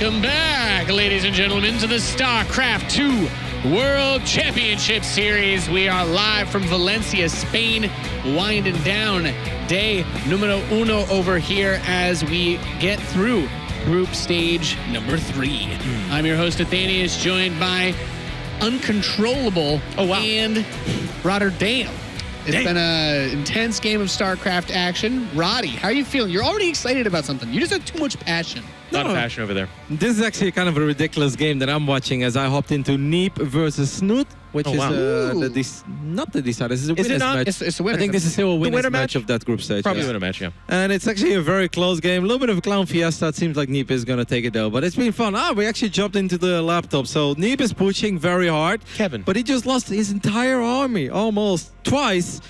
Welcome back, ladies and gentlemen, to the StarCraft 2 World Championship Series. We are live from Valencia, Spain, winding down day numero uno over here as we get through group stage number 3. I'm your host, Athenius, joined by Uncontrollable and Rotterdam. It's been an intense game of StarCraft action. Roddy, how are you feeling? You're already excited about something. You just have too much passion. A lot of passion over there. This is actually kind of a ridiculous game that I'm watching as I hopped into Neep versus Snoot, which is not the decider. This is a winners match. It's a winner. I think this is still a winners match of that group stage. Probably a winner match, yeah. And it's actually a very close game. A little bit of a clown fiesta. It seems like Neep is going to take it though. But it's been fun. We actually jumped into the laptop. So Neep is pushing very hard. Kevin. But he just lost his entire army almost twice.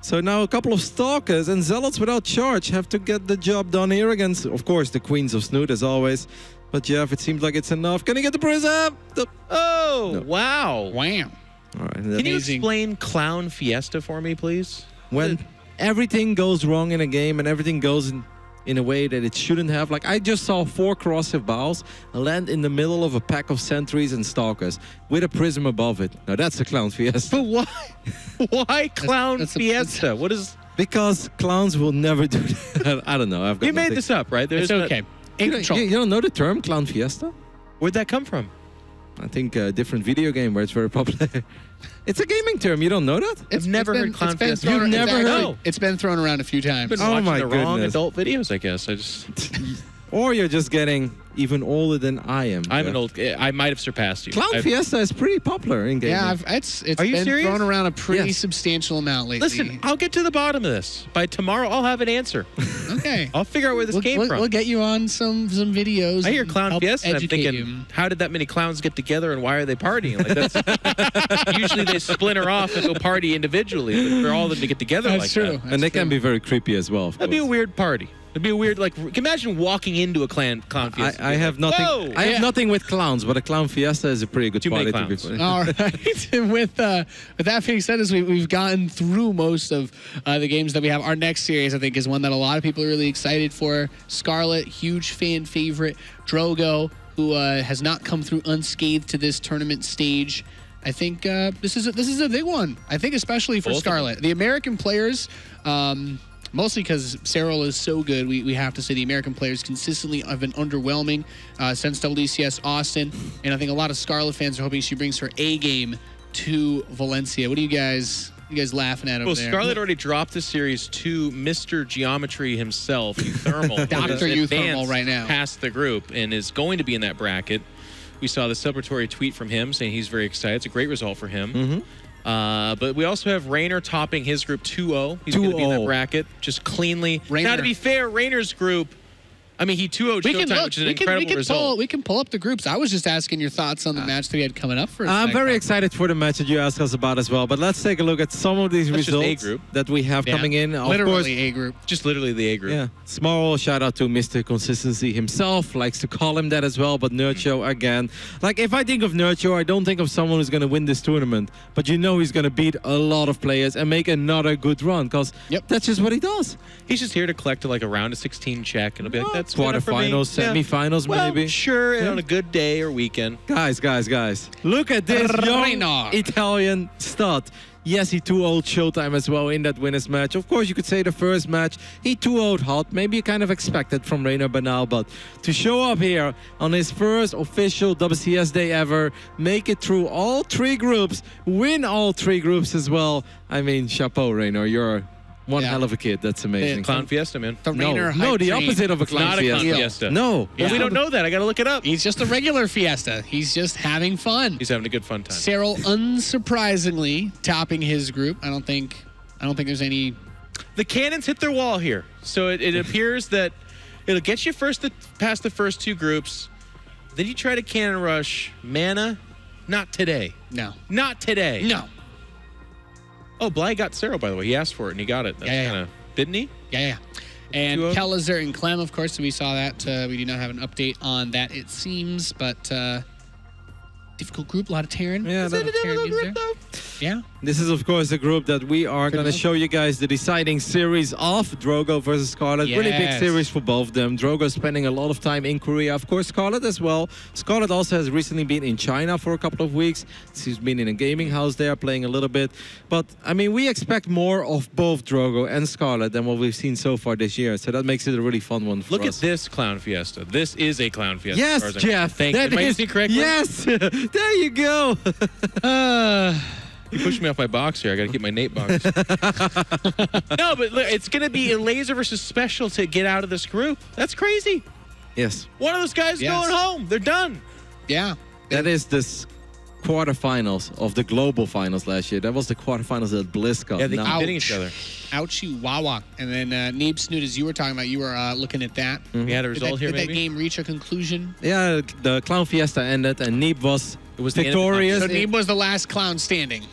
So now a couple of Stalkers and Zealots without charge have to get the job done here against, of course, the Queens of Snoot as always. But Jeff, it seems like it's enough. Can he get the prism? Wow. Wow. All right. Can you explain Clown Fiesta for me, please? When everything goes wrong in a game and everything goes in a way that it shouldn't have. Like, I just saw 4 corrosive bows land in the middle of a pack of sentries and Stalkers with a prism above it. Now, that's a Clown Fiesta. But why? Why Clown Fiesta? What is... Because clowns will never do that. I don't know. I've got You made this up, right? It's okay. You don't know the term Clown Fiesta? Where'd that come from? I think a different video game where it's very popular. It's a gaming term. You don't know that? I've never heard Clown Fiesta. You've never heard? It's been thrown around a few times. I've been watching the wrong adult videos, I guess. I just... Or you're just getting even older than I am. I'm an old... I might have surpassed you. Clown Fiesta is pretty popular in gaming. Yeah, it's Are you been serious? thrown around a pretty substantial amount lately. Listen, I'll get to the bottom of this. By tomorrow, I'll have an answer. Okay. I'll figure out where this came from. We'll get you on some videos. I hear Clown Fiesta, and I'm thinking, you. how did that many clowns get together and why are they partying? Like that's usually they splinter off and go party individually, but for all of them to get together like that. And they can be very creepy as well. That'd be a weird party. It'd be a weird, like, imagine walking into a Clown Fiesta. I have nothing. Whoa! I have nothing with clowns, but a Clown Fiesta is a pretty good party. Too many clowns. All right. with that being said, as we've gotten through most of the games that we have, our next series I think is one that a lot of people are really excited for. Scarlett, huge fan favorite. Drogo, who has not come through unscathed to this tournament stage. I think this is a big one. I think especially for Scarlett. The American players. Mostly because Cyril is so good, we have to say the American players consistently have been underwhelming since WCS Austin, and I think a lot of Scarlett fans are hoping she brings her A game to Valencia. What are you guys laughing at over there? Well, Scarlett already dropped the series to Mr. Geometry himself, Euthermal. Dr. Euthermal right now. Past the group and is going to be in that bracket. We saw the celebratory tweet from him saying he's very excited. It's a great result for him. But we also have Rainer topping his group 2-0. He's going to be in that bracket just cleanly. Now, to be fair, Rainer's group, I mean, he 2-0'd Showtime, which is an incredible result. We can pull up the groups. I was just asking your thoughts on the match that we had coming up for I'm very excited for the match that you asked us about as well. But let's take a look at some of these results that we have coming in. Literally A group. Just literally the A group. Yeah. Small shout out to Mr. Consistency himself. Likes to call him that as well. But Nercho again. Like, if I think of Nercho, I don't think of someone who's going to win this tournament. But you know he's going to beat a lot of players and make another good run. Because that's just what he does. He's just here to collect like a round of 16 check. And it'll be like, that's quarterfinals, semi-finals, maybe. Sure, on a good day or weekend. Guys. Look at this young Italian stud. Yes, he 2-0'd Showtime as well in that winners match. Of course, you could say the first match, he 2-0'd Hot. Maybe you kind of expected from Rainer Banal, but to show up here on his first official WCS day ever, make it through all 3 groups, win all 3 groups as well. I mean, chapeau, Rainer. You're one hell of a kid. That's amazing. Clown Fiesta, man. No, the opposite of a Clown Fiesta. Not a Clown Fiesta. No. Yeah. We don't know that. I got to look it up. He's just a regular Fiesta. He's just having fun. He's having a good fun time. Cyril, unsurprisingly, topping his group. I don't think there's any... The cannons hit their wall here. So it appears that it'll get you past the first 2 groups. Then you try to cannon rush Mana. Not today. No. Not today. No. Oh, Bly got Cyril, by the way. He asked for it, and he got it. That's kind of... Didn't he? Yeah. And Kelizer and Clem, of course, we saw that. We do not have an update on that, it seems, but difficult group, a lot of Terran. Yeah, a lot of Terran group, though. Yeah. This is, of course, the group that we are going to show you guys the deciding series of Drogo versus Scarlett. Really big Yes. series for both of them. Drogo spending a lot of time in Korea. Of course, Scarlett as well. Scarlett also has recently been in China for a couple of weeks. She's been in a gaming house there, playing a little bit. But, I mean, we expect more of both Drogo and Scarlett than what we've seen so far this year. So that makes it a really fun one for us. Look at this Clown Fiesta. This is a Clown Fiesta. Yes, Jeff. Thank you. Am I using it correctly? Yes. There you go. You pushed me off my box here. I got to keep my Nate box. No, but look, it's going to be a laser versus special to get out of this group. That's crazy. Yes. One of those guys going home. They're done. Yeah. That is this quarterfinals of the global finals last year. That was the quarterfinals at BlizzCon. Yeah, they keep hitting each other. Ouchie Wawa. And then Neeb Snoot, as you were talking about, you were looking at that. We had a result here, did maybe? that game reach a conclusion? Yeah, the Clown Fiesta ended and Neeb was the end of the victorious. So Neeb was the last clown standing.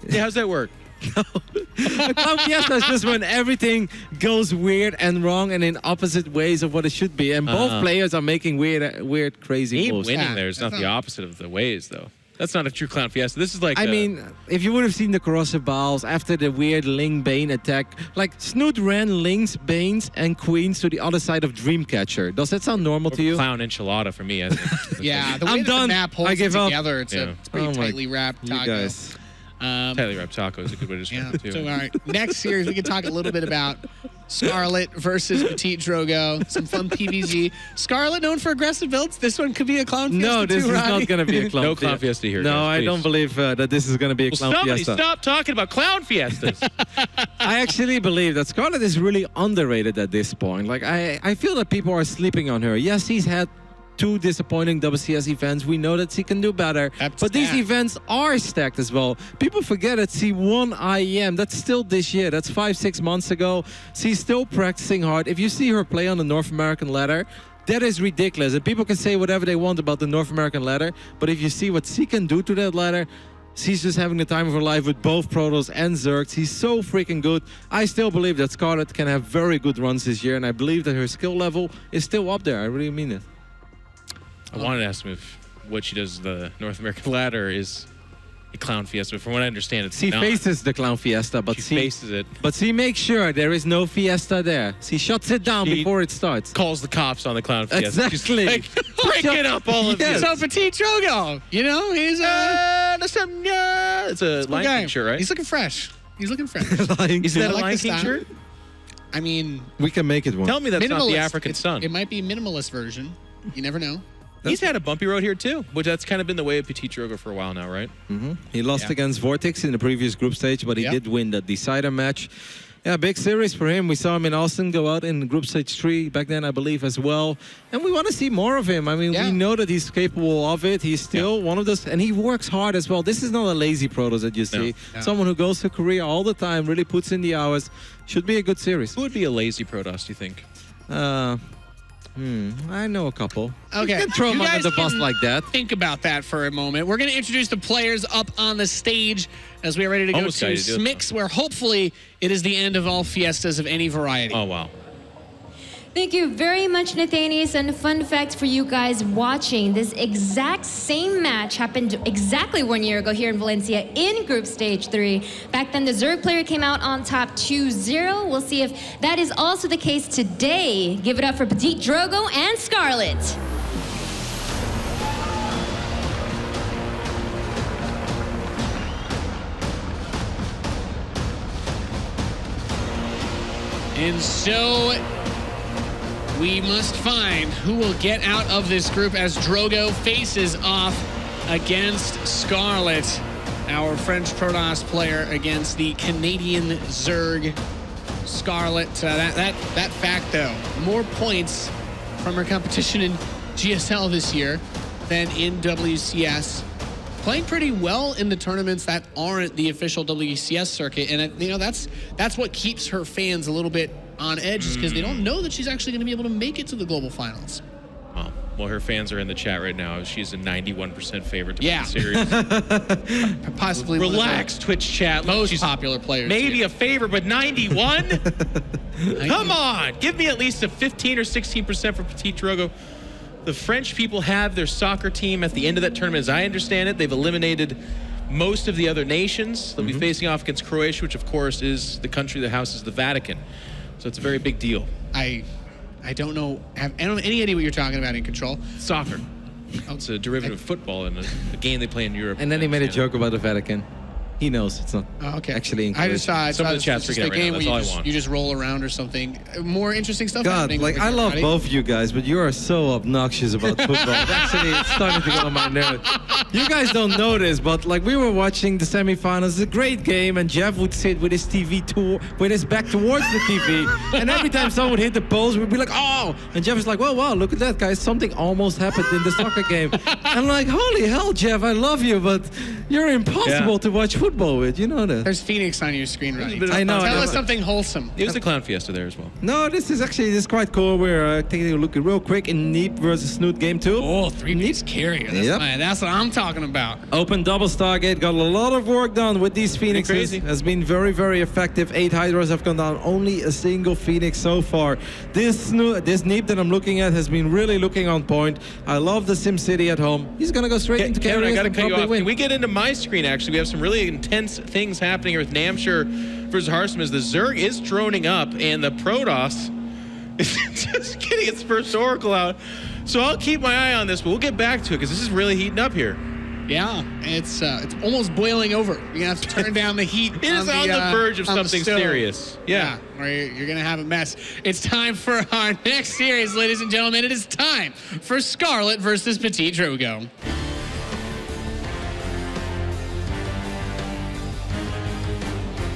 Yeah, how's that work? Clown Fiesta is just when everything goes weird and wrong and in opposite ways of what it should be. And both players are making weird, crazy Neeb moves. winning there is not the opposite of the ways, though. That's not a true Clown Fiesta. This is like I mean, if you would have seen the corrosive balls after the weird Ling Bane attack, like Snoot ran Lings, Banes, and Queens to the other side of Dreamcatcher. Does that sound normal to you? Clown enchilada for me, I think. Yeah, the way I'm that done. the map holds I it give up. together, it's pretty tightly wrapped You taco. guys. Tightly wrapped taco is a good way to describe it, too. So, all right, next series, we can talk a little bit about Scarlett versus PtitDrogo. Some fun PvZ. Scarlett, known for aggressive builds. This one could be a Clown Fiesta No, this too, is Ronnie. not going to be a Clown No Clown Fiesta here, No, guys, I please. don't believe that this is going to be a Clown Somebody Fiesta. stop talking about Clown Fiestas. I actually believe that Scarlett is really underrated at this point. Like, I feel that people are sleeping on her. Yes, he's had 2 disappointing WCS events. We know that she can do better. But these events are stacked as well. People forget that she won IEM. That's still this year. That's 5-6 months ago. She's still practicing hard. If you see her play on the North American ladder, that is ridiculous. And people can say whatever they want about the North American ladder, but if you see what she can do to that ladder, she's just having the time of her life with both Protoss and Zergs. She's so freaking good. I still believe that Scarlett can have very good runs this year, and I believe that her skill level is still up there. I really mean it. I wanted to ask him if what she does the North American ladder is a Clown Fiesta. But from what I understand, it's She not. faces the Clown Fiesta, but She faces it. But she makes sure there is no Fiesta there. She shuts it down before it starts. Calls the cops on the Clown Fiesta. Exactly. She's like, break it up, all of Yes. you. So PtitDrogo, you know, he's It's a Lion King shirt, right? He's looking fresh. He's looking fresh. Is that I a like Lion the King style. shirt? I mean, We can make it one. Tell me that's not the minimalist. African sun. It might be a minimalist version. You never know. He's had a bumpy road here, too. Which that's kind of been the way of PtitDrogo for a while now, right? He lost against Vortex in the previous group stage, but he did win the decider match. Yeah, big series for him. We saw him in Austin go out in group stage 3 back then, I believe, as well. And we want to see more of him. I mean, we know that he's capable of it. He's still one of those, and he works hard as well. This is not a lazy Protoss that you see. No. Someone who goes to Korea all the time, really puts in the hours. Should be a good series. Who would be a lazy Protoss, do you think? I know a couple. Okay. You can throw You him under guys the bus can like that. Think about that for a moment. We're going to introduce the players up on the stage as we are ready to go Almost to excited to do it, Smix, where hopefully it is the end of all fiestas of any variety. Oh, wow. Thank you very much, Nathanius. And fun fact for you guys watching, this exact same match happened exactly 1 year ago here in Valencia in Group Stage 3. Back then, the Zerg player came out on top 2-0. We'll see if that is also the case today. Give it up for PtitDrogo and Scarlett. And so we must find who will get out of this group as Drogo faces off against Scarlett, our French Protoss player, against the Canadian Zerg Scarlett. That fact, though, more points from her competition in GSL this year than in WCS. Playing pretty well in the tournaments that aren't the official WCS circuit, and you know that's what keeps her fans a little bit on edge, because they don't know that she's actually going to be able to make it to the global finals. Well, her fans are in the chat right now. She's a 91% favorite to win the series. Possibly Relax, Twitch chat. Most popular players. Maybe a favorite, but 91? Come on! Give me at least a 15 or 16% for PtitDrogo. The French people have their soccer team at the end of that tournament. As I understand it, they've eliminated most of the other nations. They'll be facing off against Croatia, which of course is the country that houses the Vatican. So it's a very big deal. I don't know. I don't have any idea what you're talking about in Control. Soccer. Oh, it's a derivative of football and a game they play in Europe. And then he made a joke about the Vatican. He knows it's not actually in I just saw it. Some of the chats it's forget a right game now. where That's all I want. you just roll around or something. More interesting stuff God, happening. like over I here, love buddy. both you guys, but you are so obnoxious about football. Actually, it's starting to get on my nerves. You guys don't know this, but like we were watching the semifinals. It's a great game, and Jeff would sit with his with his back towards the TV, and every time someone would hit the post, we'd be like, "Oh!" And Jeff is like, "Well, wow, look at that, guys! Something almost happened in the soccer game." And I'm like, "Holy hell, Jeff! I love you, but you're impossible to watch football with. You know that." There's Phoenix on your screen, right? I know. Tell us something wholesome. It was the Clown Fiesta there as well. No, this is quite cool. We're taking a look at real quick in Neep versus Snoot game 2. Oh, 3-piece carrier. That's what I'm talking about. Open double Stargate, got a lot of work done with these Phoenixes. Crazy. Has been very, very effective. 8 Hydras have gone down, only a single Phoenix so far. This Neep that I'm looking at has been really looking on point. I love the SimCity at home. He's gonna go straight into Kevin, carriers I gotta and cut you probably off. win. Can we get into my screen, actually? We have some really intense things happening here with Namshur versus Harstam as the Zerg is droning up and the Protoss is just getting its first Oracle out. So I'll keep my eye on this, but we'll get back to it because this is really heating up here. Yeah, it's almost boiling over. You're gonna have to turn down the heat. It is on the verge of something serious. Yeah. Or you're gonna have a mess. It's time for our next series, ladies and gentlemen. It is time for Scarlett versus PtitDrogo.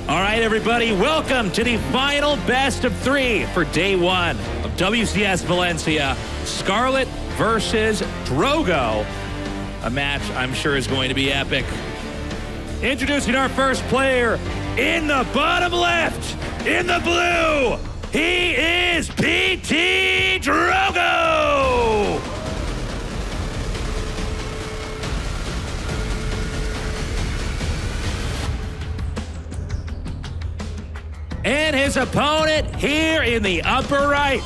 All right, everybody, welcome to the final best of 3 for day 1 of WCS Valencia. Scarlett versus Drogo. A match I'm sure is going to be epic. Introducing our first player in the bottom left, in the blue, he is PtitDrogo! And his opponent here in the upper right,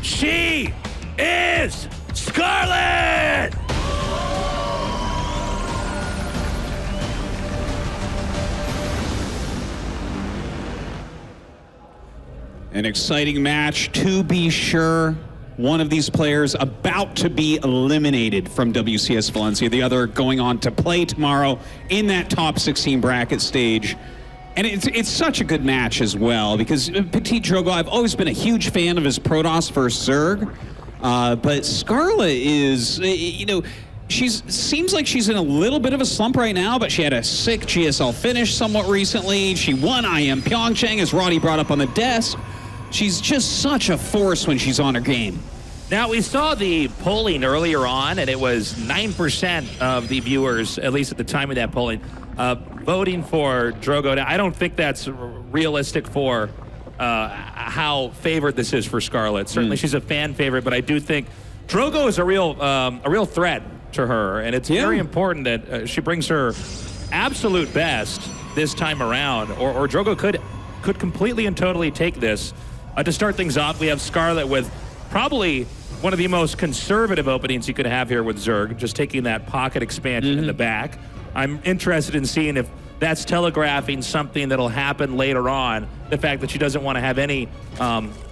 she is Scarlett! An exciting match, to be sure. One of these players about to be eliminated from WCS Valencia, the other going on to play tomorrow in that top 16 bracket stage. And it's such a good match as well, because PtitDrogo, I've always been a huge fan of his Protoss versus Zerg, but Scarlett is, you know, seems like she's in a little bit of a slump right now, but she had a sick GSL finish somewhat recently. She won IM Pyeongchang, as Roddy brought up on the desk. She's just such a force when she's on her game. Now, we saw the polling earlier on, and it was 9% of the viewers, at least at the time of that polling, voting for Drogo. Now, I don't think that's realistic for how favored this is for Scarlett. Certainly, she's a fan favorite, but I do think Drogo is a real threat to her, and it's very important that she brings her absolute best this time around, or Drogo could completely and totally take this. To start things off, we have Scarlett with probably one of the most conservative openings you could have here with Zerg, just taking that pocket expansion in the back. I'm interested in seeing if that's telegraphing something that'll happen later on, the fact that she doesn't want to have any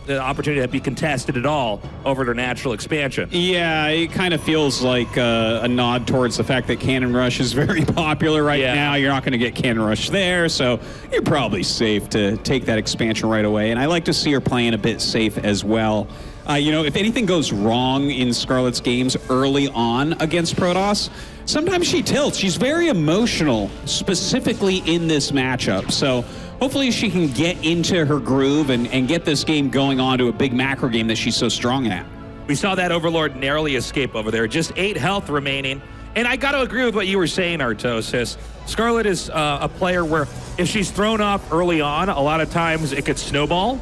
the opportunity to be contested at all over her natural expansion. Yeah, it kind of feels like a nod towards the fact that Cannon Rush is very popular right now. You're not going to get Cannon Rush there, so you're probably safe to take that expansion right away. And I like to see her playing a bit safe as well. You know, if anything goes wrong in Scarlett's games early on against Protoss, sometimes she tilts. She's very emotional, specifically in this matchup. So hopefully she can get into her groove and get this game going on to a big macro game that she's so strong at. We saw that Overlord narrowly escape over there. Just 8 health remaining. And I got to agree with what you were saying, Artosis. Scarlett is a player where if she's thrown off early on, a lot of times it could snowball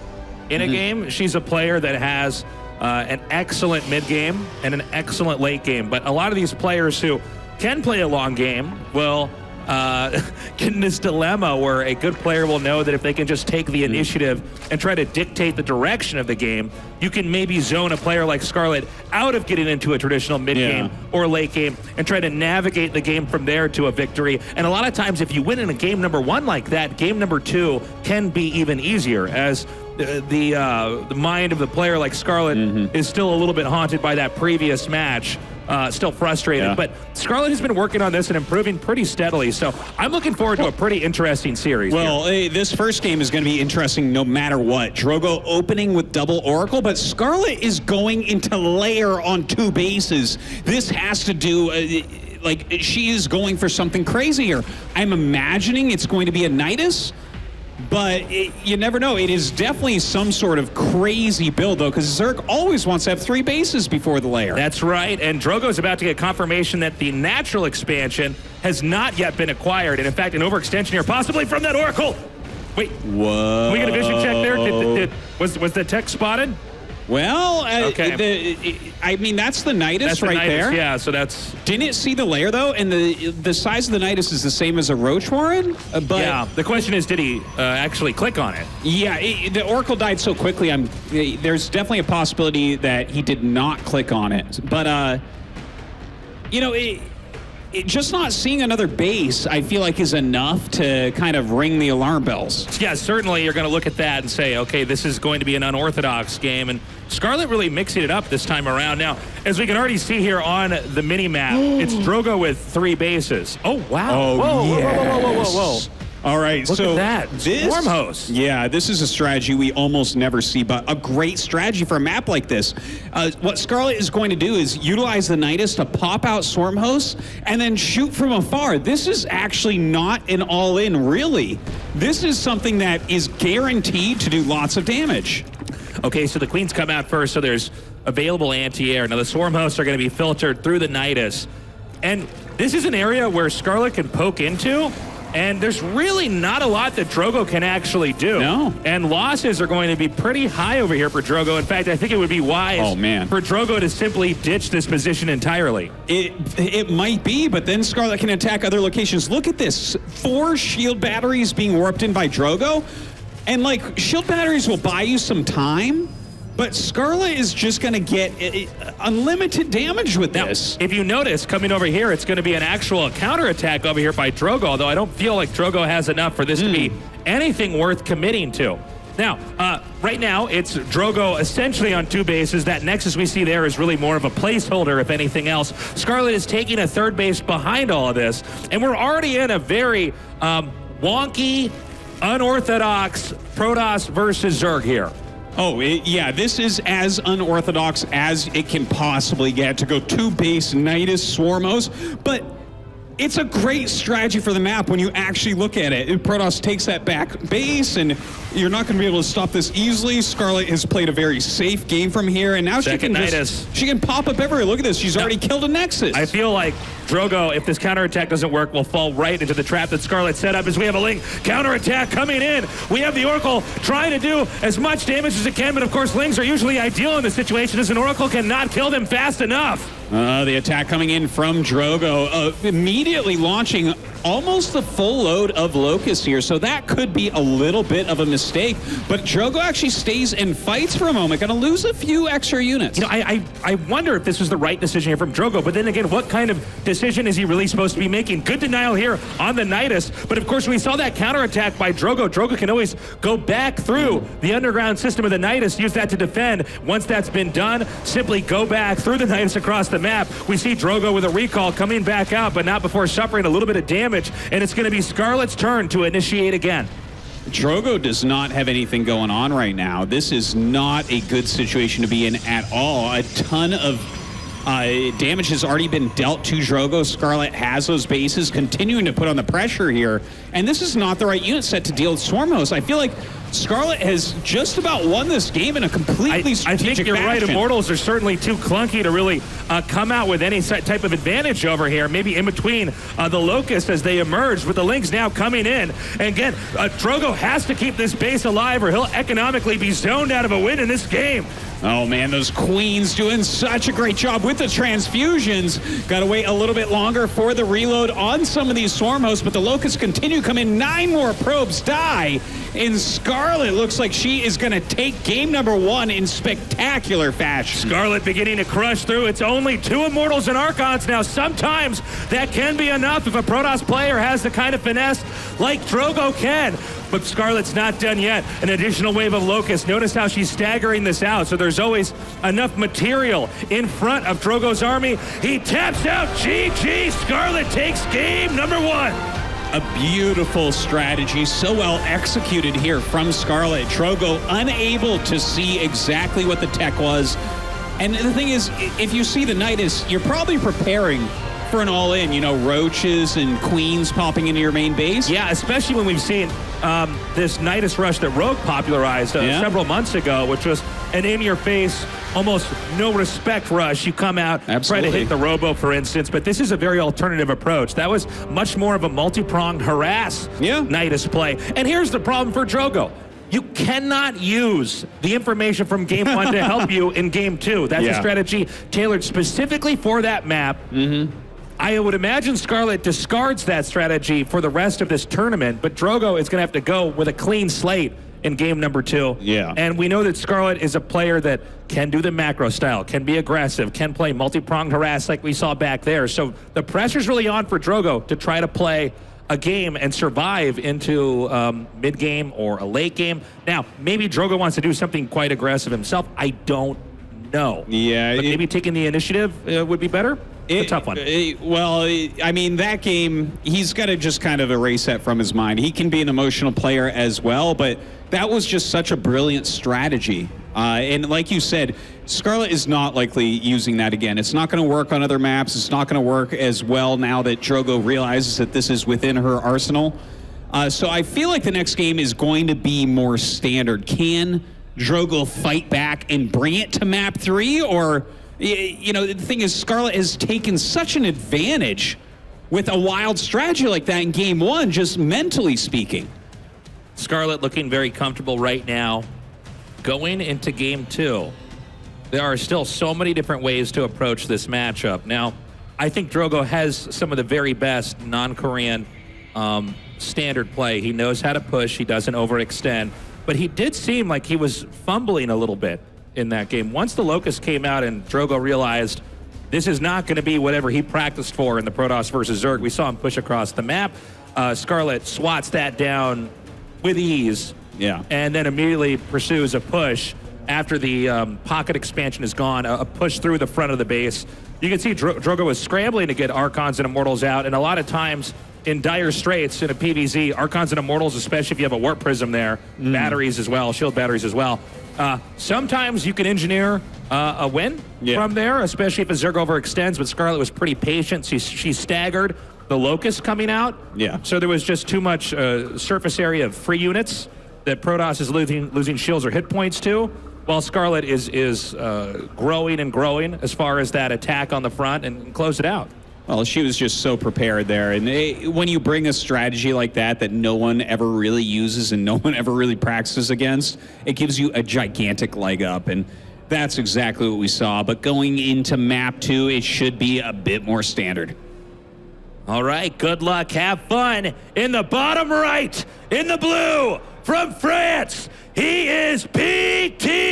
in a game. She's a player that has an excellent mid game and an excellent late game. But a lot of these players who can play a long game will get in this dilemma where a good player will know that if they can just take the initiative and try to dictate the direction of the game, you can maybe zone a player like Scarlett out of getting into a traditional mid-game or late game and try to navigate the game from there to a victory. And a lot of times if you win in a game number 1 like that, game number 2 can be even easier, as the mind of the player like Scarlett is still a little bit haunted by that previous match. Still frustrated, but Scarlett has been working on this and improving pretty steadily, so I'm looking forward to a pretty interesting series. Well, this first game is going to be interesting no matter what. Drogo opening with double Oracle, but Scarlett is going into layer on 2 bases. This has to do, like, she is going for something crazy here. I'm imagining it's going to be a Nidus, but you never know. It is definitely some sort of crazy build, though, because Zerg always wants to have 3 bases before the layer. That's right, and Drogo is about to get confirmation that the natural expansion has not yet been acquired, and in fact, an overextension here, possibly from that Oracle. Wait, whoa. Can we get a vision check there? Was the tech spotted? Well, I mean, that's the Nidus right there. Yeah, so that's... Didn't see the layer, though, and the size of the Nidus is the same as a Roach Warren, but... Yeah, the question is, did he actually click on it? Yeah, the Oracle died so quickly, there's definitely a possibility that he did not click on it. But, you know, just not seeing another base, I feel like, is enough to kind of ring the alarm bells. Yeah, certainly you're going to look at that and say, okay, this is going to be an unorthodox game, and Scarlett really mixing it up this time around. Now, as we can already see here on the mini-map, it's Drogo with 3 bases. Oh, wow. Oh, whoa, yes. whoa. All right, Look so at that. Swarm host. Yeah, this is a strategy we almost never see, but a great strategy for a map like this. What Scarlett is going to do is utilize the Nidus to pop out swarm hosts and then shoot from afar. This is actually not an all-in, really. This is something that is guaranteed to do lots of damage. Okay, so the Queens come out first, so there's available anti-air. Now the swarm hosts are going to be filtered through the Nidus. And this is an area where Scarlett can poke into, and there's really not a lot that Drogo can actually do. No. And losses are going to be pretty high over here for Drogo. In fact, I think it would be wise for Drogo to simply ditch this position entirely. It might be, but then Scarlett can attack other locations. Look at this. 4 shield batteries being warped in by Drogo. And, like, shield batteries will buy you some time, but Scarlett is just going to get unlimited damage with this. If you notice, coming over here, it's going to be an actual counterattack over here by Drogo, although I don't feel like Drogo has enough for this to be anything worth committing to. Now, right now, it's Drogo essentially on 2 bases. That Nexus we see there is really more of a placeholder, if anything else. Scarlett is taking a 3rd base behind all of this, and we're already in a very wonky, unorthodox Protoss versus Zerg here. Oh, yeah, this is as unorthodox as it can possibly get to go 2 base Nidus Swarmos, but it's a great strategy for the map when you actually look at it. Protoss takes that back base, and you're not going to be able to stop this easily. Scarlett has played a very safe game from here, and now she can pop up everywhere. Look at this. She's already killed a Nexus. I feel like Drogo, if this counterattack doesn't work, will fall right into the trap that Scarlett set up as we have a Ling counterattack coming in. We have the Oracle trying to do as much damage as it can, but of course Lings are usually ideal in this situation as an Oracle cannot kill them fast enough. The attack coming in from Drogo, immediately launching almost the full load of Locust here, so that could be a little bit of a mistake, but Drogo actually stays and fights for a moment, gonna lose a few extra units. You know, I wonder if this was the right decision here from Drogo, but then again, what kind of decision is he really supposed to be making? Good denial here on the Nidus, but of course we saw that counterattack by Drogo. Drogo can always go back through the underground system of the Nidus, use that to defend. Once that's been done, simply go back through the Nidus across the map. We see Drogo with a recall coming back out, but not before suffering a little bit of damage, and it's going to be Scarlett's turn to initiate again. Drogo does not have anything going on right now. This is not a good situation to be in at all. A ton of damage has already been dealt to Drogo. Scarlett has those bases, continuing to put on the pressure here. And this is not the right unit set to deal with Swarm Host. I feel like Scarlett has just about won this game in a completely strategic I think you're right. fashion. Immortals are certainly too clunky to really come out with any type of advantage over here. Maybe in between the Locusts as they emerge, with the Lynx now coming in. And again, Drogo has to keep this base alive or he'll economically be zoned out of a win in this game. Oh, man, those Queens doing such a great job with the transfusions. Got to wait a little bit longer for the reload on some of these Swarm hosts, but the Locusts continue to come in. 9 more probes die, and Scarlett looks like she is going to take game number 1 in spectacular fashion. Scarlett beginning to crush through. It's only 2 Immortals and Archons now. Sometimes that can be enough if a Protoss player has the kind of finesse like Drogo can. But Scarlett's not done yet. An additional wave of Locusts. Notice how she's staggering this out, so there's always enough material in front of Drogo's army. He taps out. GG. Scarlett takes game number 1. A beautiful strategy, so well executed here from Scarlett. Drogo unable to see exactly what the tech was. And the thing is, if you see the Nidus, you're probably preparing for an all-in, you know, roaches and queens popping into your main base. Yeah, especially when we've seen this Nidus rush that Rogue popularized several months ago, which was an in-your-face, almost no-respect rush. You come out, try to hit the Robo, for instance, but this is a very alternative approach. That was much more of a multi-pronged harass Nidus play. And here's the problem for Drogo. You cannot use the information from game 1 to help you in game 2. That's a strategy tailored specifically for that map. I would imagine Scarlett discards that strategy for the rest of this tournament, but Drogo is going to have to go with a clean slate in game number 2. Yeah. And we know that Scarlett is a player that can do the macro style, can be aggressive, can play multi-pronged harass like we saw back there. So the pressure's really on for Drogo to try to play a game and survive into mid-game or a late game. Now, maybe Drogo wants to do something quite aggressive himself. I don't know. Yeah. But maybe taking the initiative would be better? It's a tough one. I mean, that game, he's got to just kind of erase that from his mind. He can be an emotional player as well, but that was just such a brilliant strategy. And like you said, Scarlett is not likely using that again. It's not going to work on other maps. It's not going to work as well now that Drogo realizes that this is within her arsenal. So I feel like the next game is going to be more standard. Can Drogo fight back and bring it to map 3? Or, you know, the thing is, Scarlett has taken such an advantage with a wild strategy like that in game 1, just mentally speaking. Scarlett looking very comfortable right now. Going into game 2, there are still so many different ways to approach this matchup. Now, I think Drogo has some of the very best non-Korean standard play. He knows how to push. He doesn't overextend. But he did seem like he was fumbling a little bit in that game. Once the Locust came out and Drogo realized this is not going to be whatever he practiced for in the Protoss versus Zerg, we saw him push across the map. Scarlett swats that down with ease. Yeah. And then immediately pursues a push after the pocket expansion is gone, a push through the front of the base. You can see Drogo is scrambling to get Archons and Immortals out, and a lot of times in dire straits in a PvZ, Archons and Immortals, especially if you have a Warp Prism there, batteries as well, shield batteries as well. Sometimes you can engineer a win from there, especially if a Zerg overextends, but Scarlett was pretty patient. She staggered the Locust coming out. Yeah. So there was just too much surface area of free units that Protoss is losing shields or hit points to, while Scarlett is growing and growing as far as that attack on the front and close it out. Well, she was just so prepared there. And when you bring a strategy like that no one ever really uses and no one ever really practices against, it gives you a gigantic leg up. And that's exactly what we saw. But going into map 2, it should be a bit more standard. All right, good luck. Have fun. In the bottom right, in the blue, from France, he is PtitDrogo!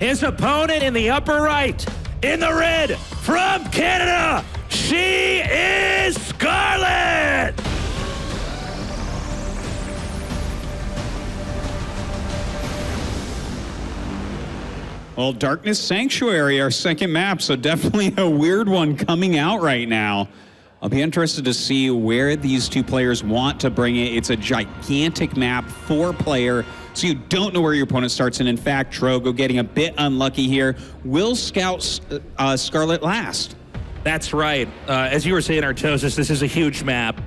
His opponent in the upper right, in the red, from Canada, she is Scarlett! Well, Darkness Sanctuary, our second map, so definitely a weird one coming out right now. I'll be interested to see where these two players want to bring it. It's a gigantic map, 4-player, so you don't know where your opponent starts. And in fact, Drogo getting a bit unlucky here. Will scout Scarlett last. That's right. As you were saying, Artosis, this is a huge map.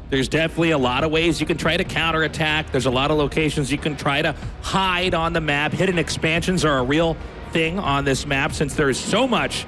There's definitely a lot of ways you can try to counterattack. There's a lot of locations you can try to hide on the map. Hidden expansions are a real thing on this map since there's so much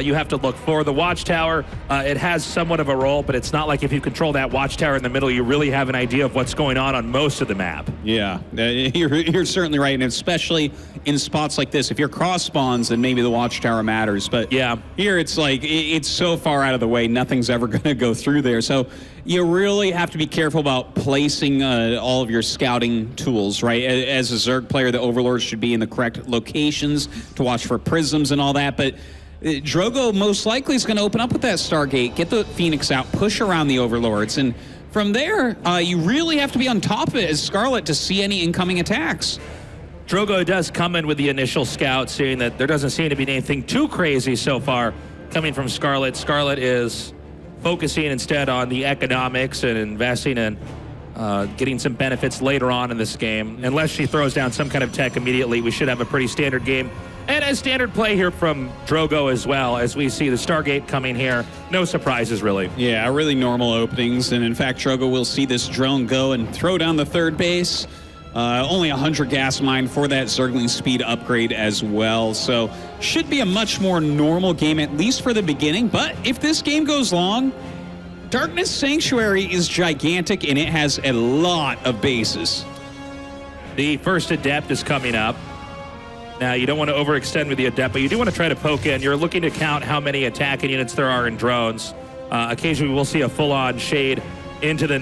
you have to look for. The watchtower, it has somewhat of a role, but it's not like if you control that watchtower in the middle, you really have an idea of what's going on most of the map. Yeah, you're certainly right, and especially in spots like this, if you're cross spawns, then maybe the watchtower matters. But yeah, here it's like it's so far out of the way, nothing's ever going to go through there. So you really have to be careful about placing all of your scouting tools, right? As a Zerg player, the overlords should be in the correct locations to watch for prisms and all that, but Drogo most likely is going to open up with that Stargate, get the Phoenix out, push around the overlords, and from there, you really have to be on top of it as Scarlett to see any incoming attacks. Drogo does come in with the initial scout, seeing that there doesn't seem to be anything too crazy so far coming from Scarlett. Scarlett is focusing instead on the economics and investing in getting some benefits later on in this game. Unless she throws down some kind of tech immediately, we should have a pretty standard game. And a standard play here from Drogo as well, as we see the Stargate coming here. No surprises, really. Yeah, really normal openings. And in fact, Drogo will see this drone go and throw down the third base. Only 100 gas mine for that Zergling speed upgrade as well. So should be a much more normal game, at least for the beginning. But if this game goes long, Darkness Sanctuary is gigantic, and it has a lot of bases. The first Adept is coming up. Now, you don't want to overextend with the Adept, but you do want to try to poke in. You're looking to count how many attacking units there are in drones. Occasionally, we'll see a full-on shade into the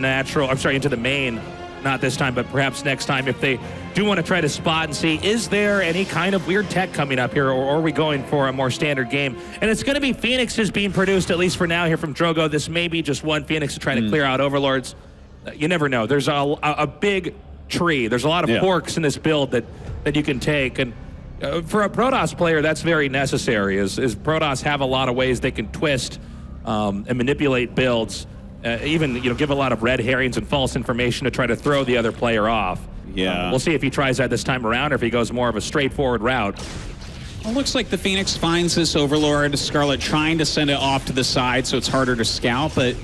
into the main. Not this time, but perhaps next time if they do want to try to spot and see, is there any kind of weird tech coming up here, or are we going for a more standard game? And it's going to be Phoenixes being produced, at least for now, here from Drogo. This may be just one Phoenix to try to clear out Overlords. You never know. There's a big tree. There's a lot of forks in this build that you can take. And for a Protoss player, that's very necessary, is Protoss have a lot of ways they can twist and manipulate builds. Even give a lot of red herrings and false information to try to throw the other player off. Yeah. We'll see if he tries that this time around or if he goes more of a straightforward route. Well, looks like the Phoenix finds this Overlord. Scarlett trying to send it off to the side so it's harder to scout, but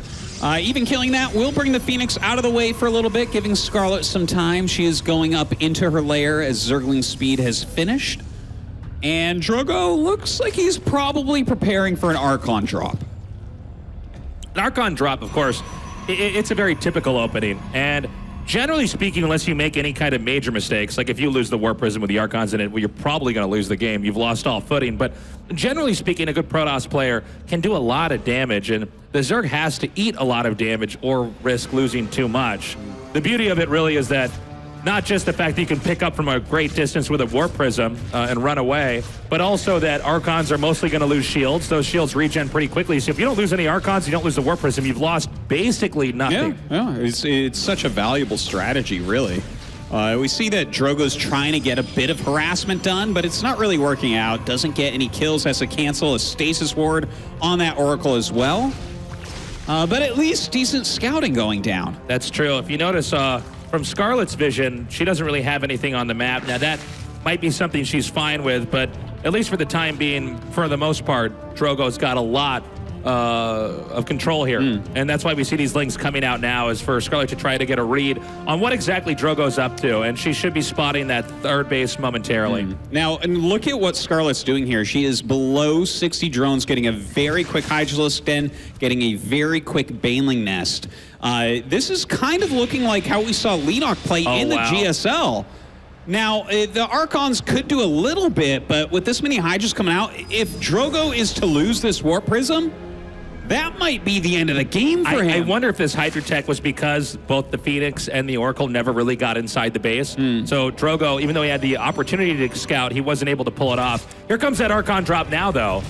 even killing that will bring the Phoenix out of the way for a little bit, giving Scarlett some time. She is going up into her lair as Zergling speed has finished. And Drogo looks like he's probably preparing for an Archon drop. An Archon drop, of course, it's a very typical opening. And generally speaking, unless you make any kind of major mistakes, like if you lose the War Prism with the Archons in it, well, you're probably going to lose the game. You've lost all footing. But generally speaking, a good Protoss player can do a lot of damage. And the Zerg has to eat a lot of damage or risk losing too much. The beauty of it really is that not just the fact that you can pick up from a great distance with a Warp Prism and run away, but also that Archons are mostly going to lose shields. Those shields regen pretty quickly. So if you don't lose any Archons, you don't lose the Warp Prism, you've lost basically nothing. Yeah, it's such a valuable strategy, really. We see that Drogo's trying to get a bit of harassment done, but it's not really working out. Doesn't get any kills, has to cancel a Stasis Ward on that Oracle as well. But at least decent scouting going down. That's true. If you notice, from Scarlett's vision, she doesn't really have anything on the map. Now, that might be something she's fine with, but at least for the time being, for the most part, Drogo's got a lot of control here. And that's why we see these links coming out now, is for Scarlett to try to get a read on what exactly Drogo's up to, and she should be spotting that third base momentarily. Now, and look at what Scarlett's doing here. She is below 60 drones, getting a very quick Hydralisk Den, getting a very quick Baneling Nest. This is kind of looking like how we saw Leenock play in the GSL. Now, the Archons could do a little bit, but with this many Hydras coming out, if Drogo is to lose this Warp Prism, that might be the end of the game for him. I wonder if this Hydra tech was because both the Phoenix and the Oracle never really got inside the base. So Drogo, even though he had the opportunity to scout, he wasn't able to pull it off. Here comes that Archon drop now, though.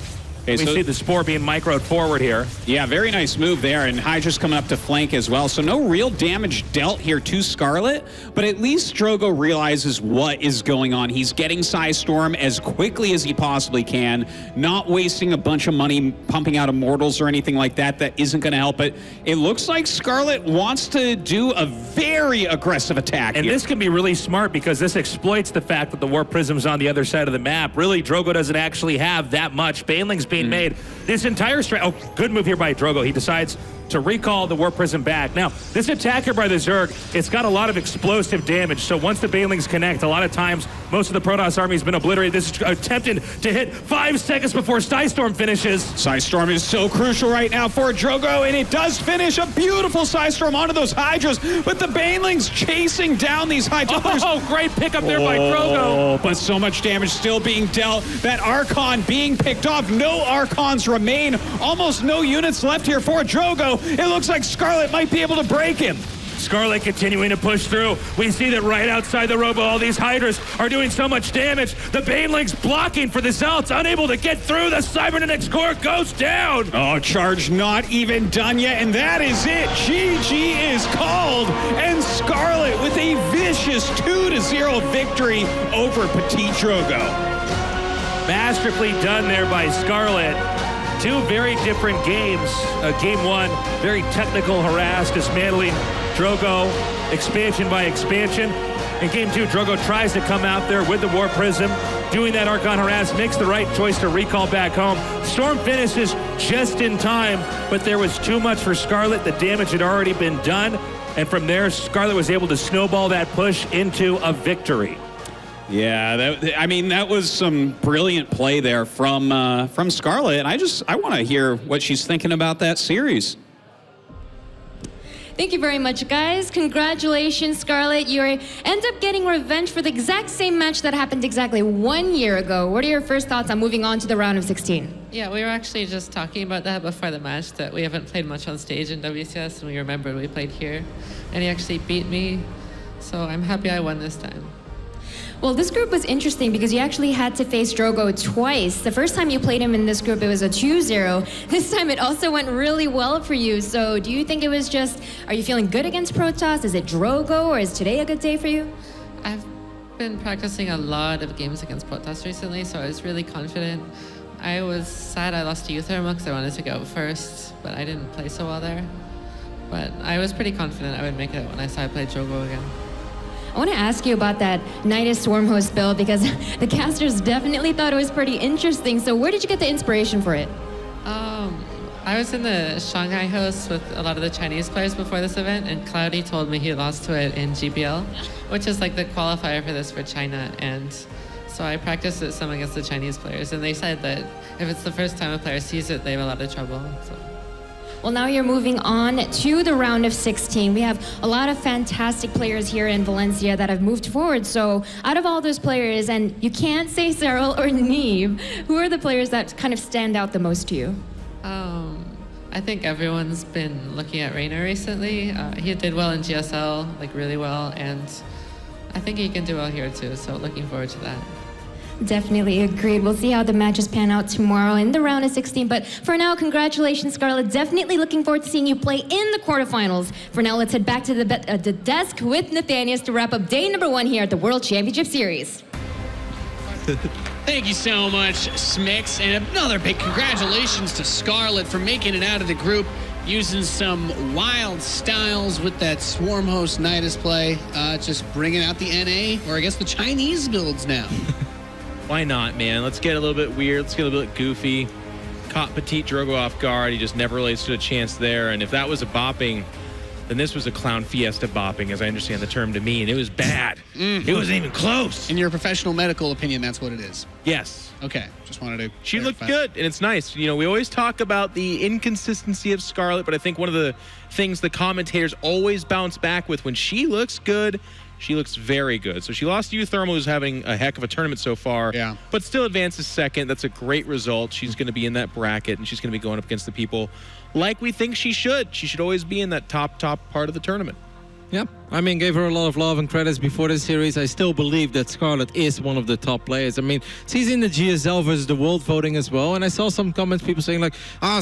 Okay, We see the Spore being microed forward here. Yeah, very nice move there, and Hydra's coming up to flank as well. So no real damage dealt here to Scarlett, but at least Drogo realizes what is going on. He's getting Psystorm as quickly as he possibly can, not wasting a bunch of money pumping out Immortals or anything like that. That isn't going to help it. It looks like Scarlett wants to do a very aggressive attack And here. this can be really smart because this exploits the fact that the Warp Prism's on the other side of the map. Really, Drogo doesn't actually have that much. Baneling's being made. This entire oh, good move here by Drogo. He decides to recall the Warp Prism back. Now, this attack here by the Zerg, it's got a lot of explosive damage, so once the Banelings connect, a lot of times, most of the Protoss army has been obliterated. This is attempted to hit 5 seconds before Psystorm finishes. Psystorm is so crucial right now for Drogo, and it does finish a beautiful Psystorm onto those Hydras, but the Banelings chasing down these Hydras. Oh, great pickup there by Drogo. But so much damage still being dealt. That Archon being picked off. No Archons remain. Almost no units left here for Drogo. It looks like Scarlett might be able to break him. Scarlett continuing to push through. We see that right outside the Robo, all these Hydras are doing so much damage. The Banelings blocking for the Zealots, unable to get through. The Cybernetics core goes down. Oh, charge not even done yet, and that is it. GG is called, and Scarlett with a vicious 2-0 victory over PtitDrogo. Masterfully done there by Scarlett. Two very different games. Game one, very technical, harass, dismantling Drogo, expansion by expansion. In game two, Drogo tries to come out there with the Warp Prism, doing that Archon harass, makes the right choice to recall back home. Storm finishes just in time, but there was too much for Scarlett. The damage had already been done, and from there, Scarlett was able to snowball that push into a victory. Yeah, I mean, that was some brilliant play there from Scarlett, and I want to hear what she's thinking about that series. Thank you very much, guys. Congratulations, Scarlett. You end up getting revenge for the exact same match that happened exactly 1 year ago. What are your first thoughts on moving on to the round of 16? Yeah, we were actually just talking about that before the match, that we haven't played much on stage in WCS, and we remembered we played here. And he actually beat me, so I'm happy I won this time. Well, this group was interesting because you actually had to face Drogo twice. The first time you played him in this group, it was a 2-0. This time it also went really well for you. So do you think it was just, are you feeling good against Protoss? Is it Drogo, or is today a good day for you? I've been practicing a lot of games against Protoss recently, so I was really confident. I was sad I lost to Eutherma because I wanted to go first, but I didn't play so well there. But I was pretty confident I would make it when I saw I played Drogo again. I want to ask you about that Nidus Swarm Host build because the casters definitely thought it was pretty interesting. So where did you get the inspiration for it? I was in the Shanghai host with a lot of the Chinese players before this event, and Cloudy told me he lost to it in GPL, which is like the qualifier for this for China. And so I practiced it some against the Chinese players, and they said that if it's the first time a player sees it, they have a lot of trouble. So. Well, now you're moving on to the round of 16. We have a lot of fantastic players here in Valencia that have moved forward. So out of all those players, and you can't say Cyril or Neve, who are the players that kind of stand out the most to you? I think everyone's been looking at Raynor recently. He did well in GSL, like really well, and I think he can do well here too, so looking forward to that. Definitely agreed. We'll see how the matches pan out tomorrow in the round of 16. But for now, congratulations, Scarlett. Definitely looking forward to seeing you play in the quarterfinals. For now, let's head back to the desk with Nathanius to wrap up day number 1 here at the World Championship Series. Thank you so much, Smix. And another big congratulations to Scarlett for making it out of the group, using some wild styles with that Swarm Host Nidus play. Just bringing out the NA, or I guess the Chinese builds now. Why not, man? Let's get a little bit weird. Let's get a little bit goofy. Caught PtitDrogo off guard. He just never really stood a chance there. And if that was a bopping, then this was a clown fiesta bopping, as I understand the term to mean. It was bad. It wasn't even close. In your professional medical opinion, that's what it is. Yes. Okay, just wanted to She clarify. looked good, and it's nice. You know, we always talk about the inconsistency of Scarlett, but I think one of the things the commentators always bounce back with, when she looks good, she looks very good. So she lost to Eutherma, who's having a heck of a tournament so far, but still advances second. That's a great result. She's going to be in that bracket, and she's going to be going up against the people like we think she should. She should always be in that top part of the tournament. Yeah, I mean, gave her a lot of love and credits before the series. I still believe that Scarlett is one of the top players. I mean, she's in the GSL versus the World voting as well. And I saw some comments, people saying like,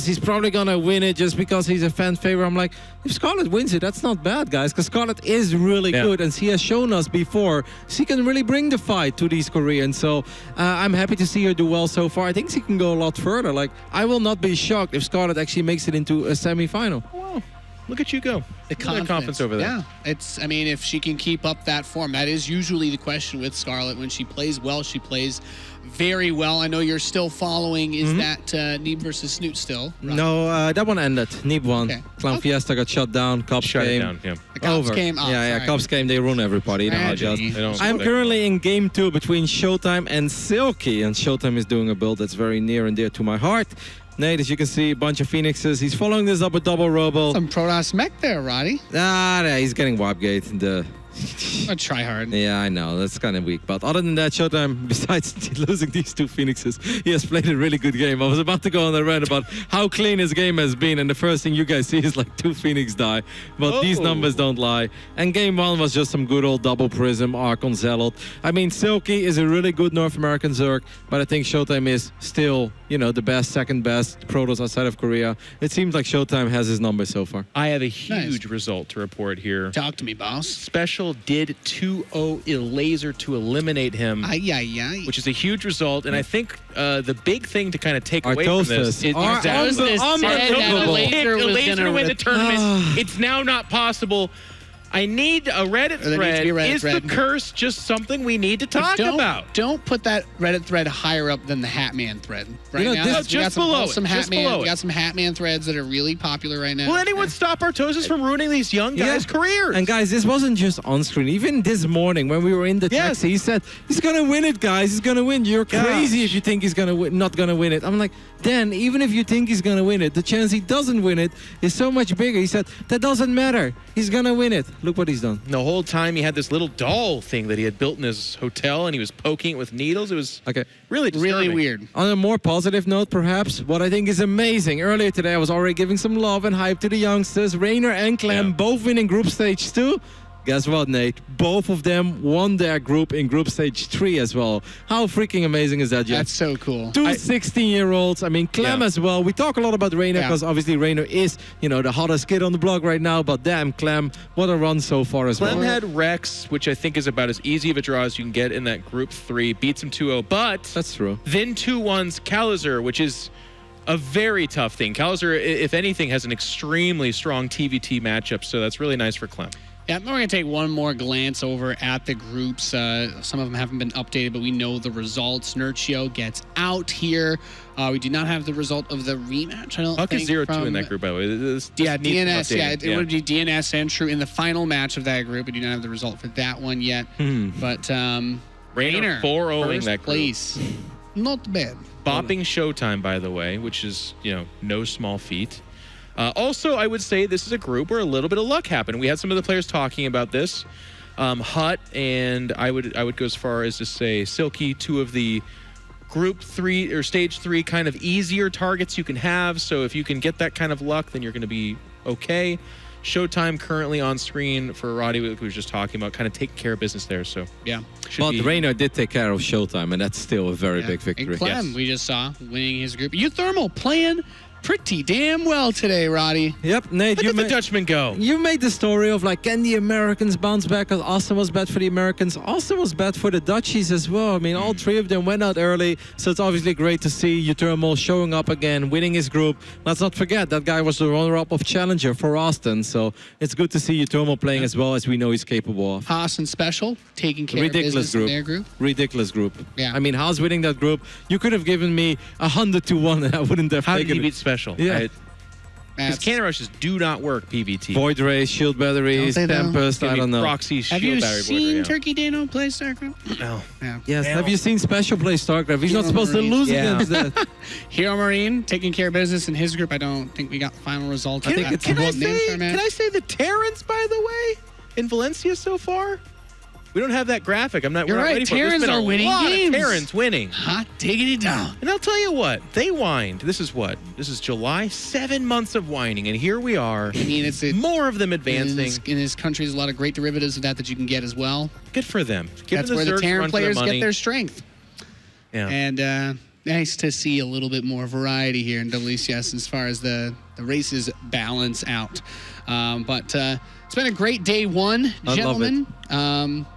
she's probably going to win it just because he's a fan favorite. I'm like, if Scarlett wins it, that's not bad, guys, because Scarlett is really good. And she has shown us before she can really bring the fight to these Koreans. So I'm happy to see her do well so far. I think she can go a lot further. Like, I will not be shocked if Scarlett actually makes it into a semi-final. Wow. Look at you go. The confidence over there. Yeah, it's. I mean, if she can keep up that form, that is usually the question with Scarlett. When she plays well, she plays very well. I know you're still following. Is that Neeb versus Snoot still? Right. No, that one ended. Neeb won. Okay. Clown Fiesta got shut down. Cops came. Down, yeah. The Cops came. Oh, yeah, Cops came. They ruin everybody. You know how it goes. I'm They currently in game 2 between Showtime and Silky, and Showtime is doing a build that's very near and dear to my heart. Nate, as you can see, a bunch of Phoenixes. He's following this up with double robo. Some Protoss mech there, Roddy. He's getting Warpgate. A try hard. Yeah, I know. That's kind of weak. But other than that, Showtime, besides losing these 2 Phoenixes, he has played a really good game. I was about to go on a rant about how clean his game has been, and the first thing you guys see is like 2 Phoenix die. But these numbers don't lie. And game 1 was just some good old double Prism, Archon, Zealot. I mean, Silky is a really good North American Zerg, but I think Showtime is still, you know, the best, second best Protoss outside of Korea. It seems like Showtime has his number so far. I have a huge result to report here. Talk to me, boss. Special did 2-0 laser to eliminate him, which is a huge result. And I think the big thing to kind of take away from this is that laser was going to win the tournament. It's now not possible. I need a Reddit thread. Is the curse just something we need to talk about? Don't put that Reddit thread higher up than the Hatman thread. Right now, just below it. We got some Hatman threads that are really popular right now. Will anyone stop Artosis from ruining these young guys' careers? And guys, this wasn't just on screen. Even this morning when we were in the taxi, he said, he's going to win it, guys. He's going to win. You're crazy if you think he's going to not going to win it. I'm like, Dan, even if you think he's going to win it, the chance he doesn't win it is so much bigger. He said, that doesn't matter. He's going to win it. Look what he's done. The whole time he had this little doll thing that he had built in his hotel, and he was poking it with needles. It was really disturbing. Really weird. On a more positive note, perhaps, what I think is amazing. Earlier today, I was already giving some love and hype to the youngsters. Rainer and Clem both winning group stage 2. Guess what, Nate? Both of them won their group in group stage 3 as well. How freaking amazing is that, Jeff? That's so cool. 2 16-year-olds. I mean, Clem as well. We talk a lot about Rainer because obviously Rainer is, you know, the hottest kid on the block right now. But damn, Clem, what a run so far as well. Clem had Rex, which I think is about as easy of a draw as you can get in that group 3. Beats him 2-0, but that's true. Then 2-1's Kalizer, which is a very tough thing. Kalizer, if anything, has an extremely strong TVT matchup, so that's really nice for Clem. Yeah, we're going to take one more glance over at the groups. Some of them haven't been updated, but we know the results. Nerchio gets out here. We do not have the result of the rematch, I don't think. Huck is 0-2 in that group, by the way. DNS, it would be DNS and True in the final match of that group. We do not have the result for that one yet. But Rainer 4-0ing that group. Place. Not bad. Bopping Showtime, by the way, which is, you know, no small feat. Also, I would say this is a group where a little bit of luck happened. We had some of the players talking about this. Hut and I would go as far as to say Silky, 2 of the group 3 or stage 3 kind of easier targets you can have. So if you can get that kind of luck, then you're going to be okay. Showtime currently on screen for Roddy, who was just talking about, kind of taking care of business there. So yeah, but Rainer did take care of Showtime, and that's still a very big victory. And Clem, we just saw winning his group. Uthermal playing pretty damn well today, Roddy. Yep, Nate. Look at the Dutchman go. You made the story of like, can the Americans bounce back? Because Austin was bad for the Americans. Austin was bad for the Dutchies as well. I mean, all 3 of them went out early. So it's obviously great to see Uthermal showing up again, winning his group. Let's not forget, that guy was the runner-up of Challenger for Austin. So it's good to see Uthermal playing as well as we know he's capable of. Haas and Special taking care of business in their group. Ridiculous group. Yeah. I mean, Haas winning that group. You could have given me 100-1 and I wouldn't have How taken did he it. beat Special? Yeah. Because cannon rushes do not work PvT. Void Ray, shield batteries, Tempest, I don't know. Proxy, shield have you battery, seen Turkey Dano play StarCraft? No. Yeah. Yes, have you seen Special play StarCraft? He's not supposed to lose against that. Hero Marine taking care of business in his group. I don't think we got the final result. Can I say the Terrans, by the way, in Valencia so far? We don't have that graphic. I'm not. You're we're not right. ready for it. There's Terrans been a are winning lot of games. Terrans winning. Hot diggity dog. And I'll tell you what, they whined. This is what? This is July. 7 months of whining, and here we are. I mean, it's more of them advancing. In his country, there's a lot of great derivatives of that you can get as well. Good for them. That's where the Terran players get their strength. Yeah. And nice to see a little bit more variety here in WCS as far as the races balance out. But it's been a great day one, gentlemen.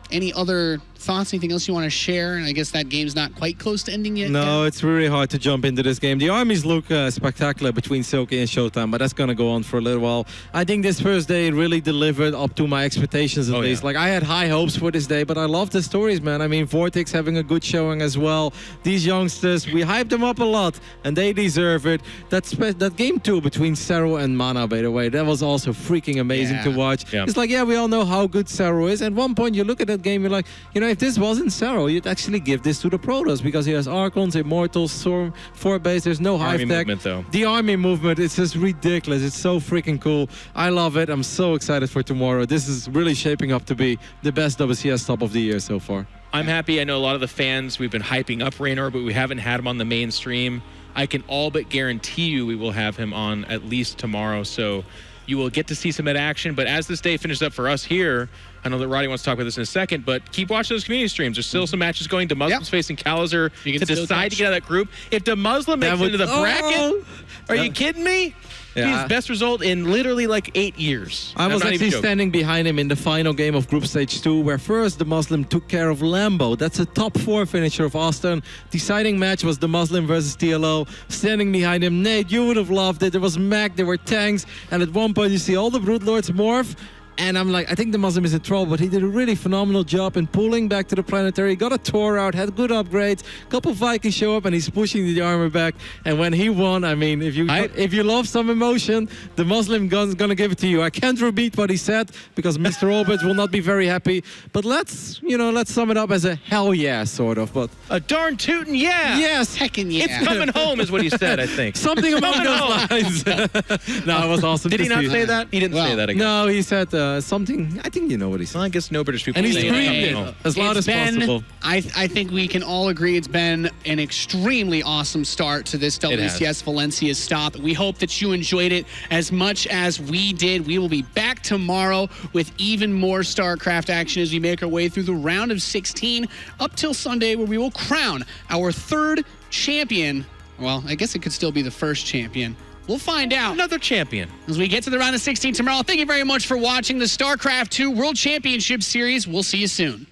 Any other thoughts? Anything else you want to share? And I guess that game's not quite close to ending yet. No, it's really hard to jump into this game. The armies look spectacular between Silky and Showtime, but that's going to go on for a little while. I think this first day really delivered up to my expectations at least. Like, I had high hopes for this day, but I love the stories, man. I mean, Vortex having a good showing as well. These youngsters, we hyped them up a lot, and they deserve it. That game 2 between Sero and Mana, by the way, that was also freaking amazing to watch. Yeah. It's like, yeah, we all know how good Sero is. At one point, you look at that game, you're like, you know, if this wasn't Sero, you'd actually give this to the Protoss because he has Archons, Immortals, Storm, 4-base, there's no hive tech. Movement, though. The army movement, it's just ridiculous. It's so freaking cool. I love it. I'm so excited for tomorrow. This is really shaping up to be the best WCS top of the year so far. I'm happy. I know a lot of the fans, we've been hyping up Raynor, but we haven't had him on the mainstream. I can all but guarantee you we will have him on at least tomorrow. So you will get to see some at action. But as this day finishes up for us here, I know that Roddy wants to talk about this in a second, but keep watching those community streams. There's still some matches going. Muslims facing Calazar to decide to get out of that group. If the Muslim makes it into the bracket, are you kidding me? Yeah. His best result in literally like 8 years. I was actually standing behind him in the final game of Group Stage 2, where first the Muslim took care of Lambo. That's a top 4 finisher of Austin. Deciding match was the Muslim versus TLO. Standing behind him, Nate, you would have loved it. There was Mac, there were tanks, and at one point you see all the Brood Lords morph. And I'm like, I think the Muslim is in trouble, but he did a really phenomenal job in pulling back to the planetary. Got a Tor out, had good upgrades. A couple Vikings show up, and he's pushing the armor back. And when he won, I mean, if you love some emotion, the Muslim gun's gonna give it to you. I can't repeat what he said because Mr. Orbit will not be very happy. But let's sum it up as a hell yeah, sort of. But a darn tootin' yeah. Yes, heckin' yeah. It's coming home, is what he said. I think something about those lines. No, it was awesome. Did he not say that? He didn't say that again. No, he said. Something, I think you know what he said. Well, I guess no British people and he's say screamed it as loud as possible. I think we can all agree it's been an extremely awesome start to this WCS Valencia stop. We hope that you enjoyed it as much as we did. We will be back tomorrow with even more StarCraft action as we make our way through the round of 16 up till Sunday, where we will crown our 3rd champion. Well, I guess it could still be the 1st champion. We'll find out. Another champion. As we get to the round of 16 tomorrow. Thank you very much for watching the StarCraft 2 World Championship Series. We'll see you soon.